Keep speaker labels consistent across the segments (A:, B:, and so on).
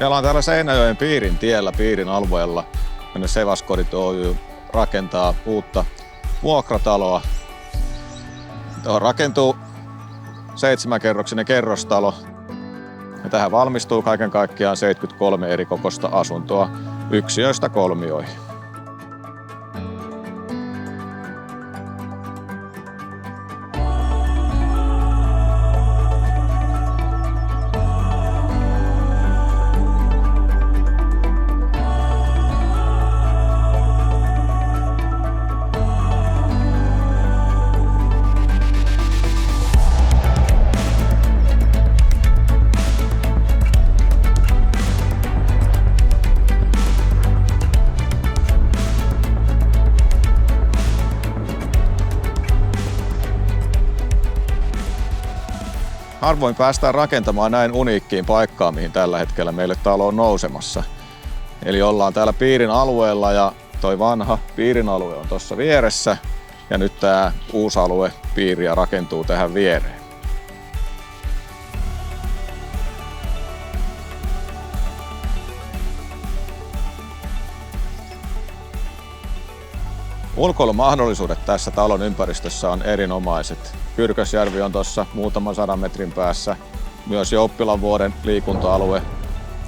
A: Me ollaan täällä Seinäjoen Piirin tiellä, Piirin alueella, jonne Sevaskodit Oy rakentaa uutta vuokrataloa. Tuohon rakentuu 7-kerroksinen kerrostalo. Ja tähän valmistuu kaiken kaikkiaan 73 eri kokoista asuntoa yksiöistä kolmioihin. Harvoin päästään rakentamaan näin uniikkiin paikkaan, mihin tällä hetkellä meille talo on nousemassa. Eli ollaan täällä Piirin alueella ja toi vanha Piirin alue on tuossa vieressä. Ja nyt tää uusi alue Piiriä rakentuu tähän viereen. Ulkoilumahdollisuudet tässä talon ympäristössä on erinomaiset. Kyrkösjärvi on tuossa muutaman 100 metrin päässä. Myös jo oppilanvuoden liikunta-alue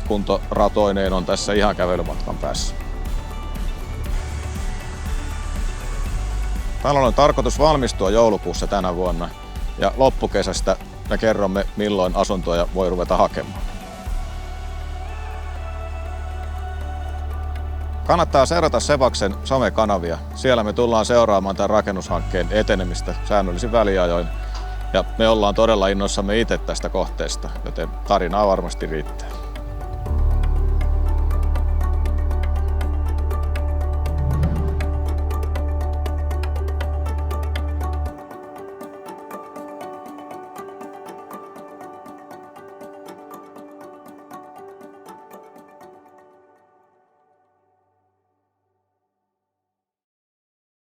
A: kuntoratoineen on tässä ihan kävelymatkan päässä. Talon on tarkoitus valmistua joulukuussa tänä vuonna ja loppukesästä me kerromme, milloin asuntoja voi ruveta hakemaan. Kannattaa seurata Sevaksen somekanavia. Siellä me tullaan seuraamaan tämän rakennushankkeen etenemistä säännöllisin väliajoin. Ja me ollaan todella innoissamme itse tästä kohteesta, joten tarinaa varmasti riittää.